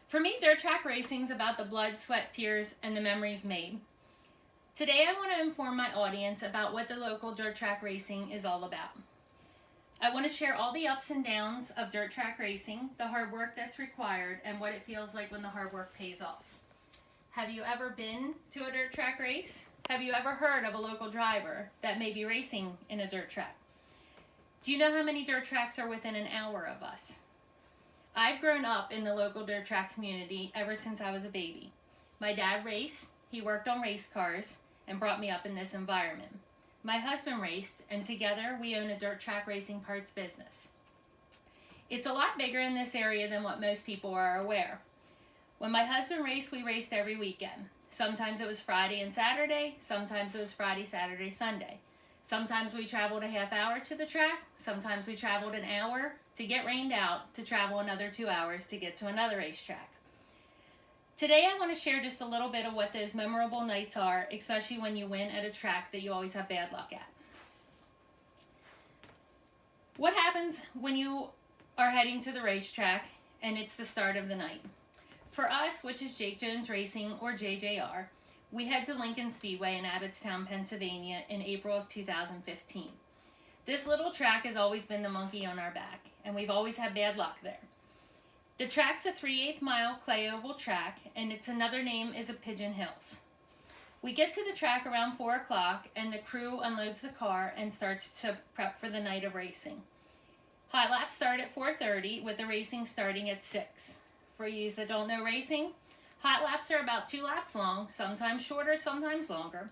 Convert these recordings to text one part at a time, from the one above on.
For me, dirt track racing is about the blood, sweat, tears, and the memories made. Today I want to inform my audience about what the local dirt track racing is all about. I want to share all the ups and downs of dirt track racing, the hard work that's required, and what it feels like when the hard work pays off. Have you ever been to a dirt track race? Have you ever heard of a local driver that may be racing in a dirt track? Do you know how many dirt tracks are within an hour of us? I've grown up in the local dirt track community ever since I was a baby. My dad raced, he worked on race cars, and brought me up in this environment. My husband raced, and together we own a dirt track racing parts business. It's a lot bigger in this area than what most people are aware. When my husband raced, we raced every weekend. Sometimes it was Friday and Saturday, sometimes it was Friday, Saturday, Sunday. Sometimes we traveled a half hour to the track, sometimes we traveled an hour to get rained out to travel another 2 hours to get to another racetrack. Today I want to share just a little bit of what those memorable nights are, especially when you win at a track that you always have bad luck at. What happens when you are heading to the racetrack and it's the start of the night? For us, which is Jake Jones Racing or JJR, we head to Lincoln Speedway in Abbottstown, Pennsylvania in April of 2015. This little track has always been the monkey on our back, and we've always had bad luck there. The track's a 3/8 mile clay oval track, and its another name is a Pigeon Hills. We get to the track around 4 o'clock, and the crew unloads the car and starts to prep for the night of racing. Hot laps start at 4:30, with the racing starting at 6. For you that don't know racing, hot laps are about 2 laps long, sometimes shorter, sometimes longer.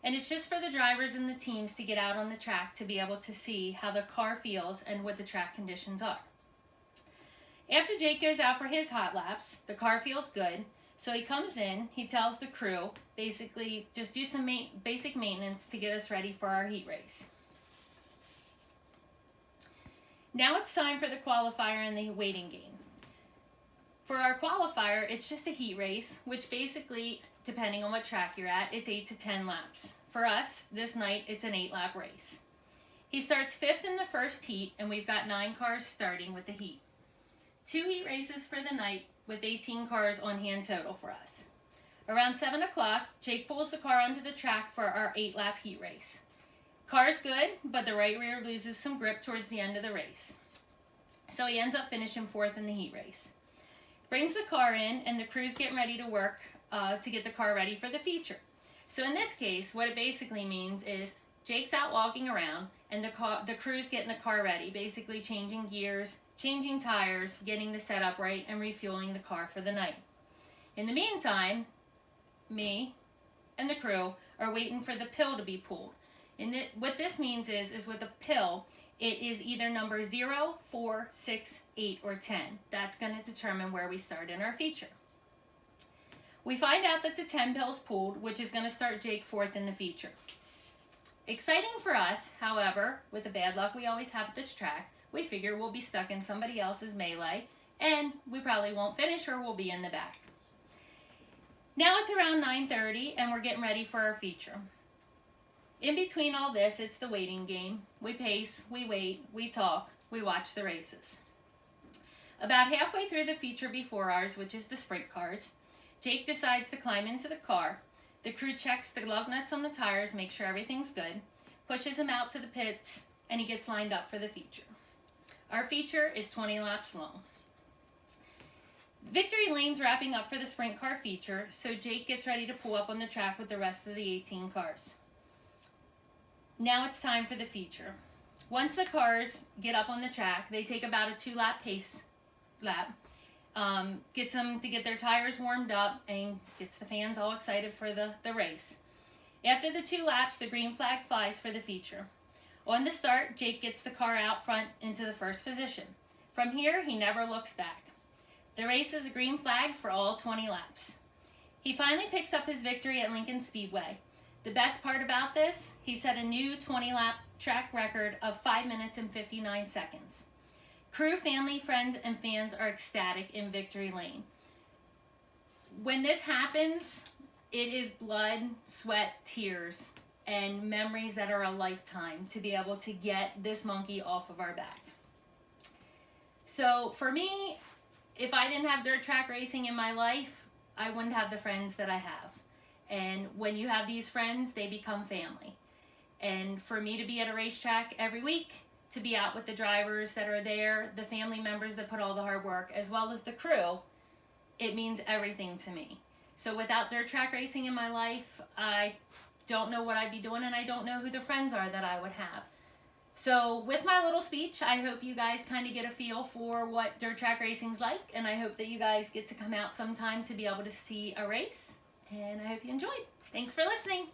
And it's just for the drivers and the teams to get out on the track to be able to see how the car feels and what the track conditions are. After Jake goes out for his hot laps, the car feels good, so he comes in, he tells the crew, basically just do some basic maintenance to get us ready for our heat race. Now it's time for the qualifier and the waiting game. For our qualifier, it's just a heat race, which basically, depending on what track you're at, it's 8 to 10 laps. For us, this night, it's an 8-lap race. He starts 5th in the first heat, and we've got 9 cars starting with the heat. 2 heat races for the night, with 18 cars on hand total for us. Around 7 o'clock, Jake pulls the car onto the track for our 8-lap heat race. Car's good, but the right rear loses some grip towards the end of the race. So he ends up finishing 4th in the heat race. Brings the car in, and the crew's getting ready to work to get the car ready for the feature. So in this case, what it basically means is Jake's out walking around, and the crew's getting the car ready, basically changing gears, changing tires, getting the setup right, and refueling the car for the night. In the meantime, me and the crew are waiting for the pill to be pulled. And what this means is with a pill, it is either number 0, 4, 6, 8, or 10. That's going to determine where we start in our feature. We find out that the 10 pill's pulled, which is going to start Jake 4th in the feature. Exciting for us, however, with the bad luck we always have at this track, we figure we'll be stuck in somebody else's melee, and we probably won't finish or we'll be in the back. Now it's around 9:30, and we're getting ready for our feature. In between all this, it's the waiting game. We pace, we wait, we talk, we watch the races. About halfway through the feature before ours, which is the sprint cars, Jake decides to climb into the car. The crew checks the lug nuts on the tires, make sure everything's good, pushes him out to the pits, and he gets lined up for the feature. Our feature is 20 laps long. Victory lane's wrapping up for the sprint car feature, so Jake gets ready to pull up on the track with the rest of the 18 cars. Now it's time for the feature. Once the cars get up on the track, they take about a 2-lap pace lap. Gets them to get their tires warmed up and gets the fans all excited for the race. After the 2 laps, the green flag flies for the feature. On the start, Jake gets the car out front into the first position. From here, he never looks back. The race is a green flag for all 20 laps. He finally picks up his victory at Lincoln Speedway. The best part about this, he set a new 20-lap track record of 5 minutes and 59 seconds. Crew, family, friends, and fans are ecstatic in Victory Lane. When this happens, it is blood, sweat, tears, and memories that are a lifetime to be able to get this monkey off of our back. So for me, if I didn't have dirt track racing in my life, I wouldn't have the friends that I have. And when you have these friends, they become family. And for me to be at a racetrack every week, to be out with the drivers that are there, the family members that put all the hard work, as well as the crew, it means everything to me. So without dirt track racing in my life, I don't know what I'd be doing, and I don't know who the friends are that I would have. So with my little speech, I hope you guys kind of get a feel for what dirt track racing's like, and I hope that you guys get to come out sometime to be able to see a race, and I hope you enjoyed. Thanks for listening.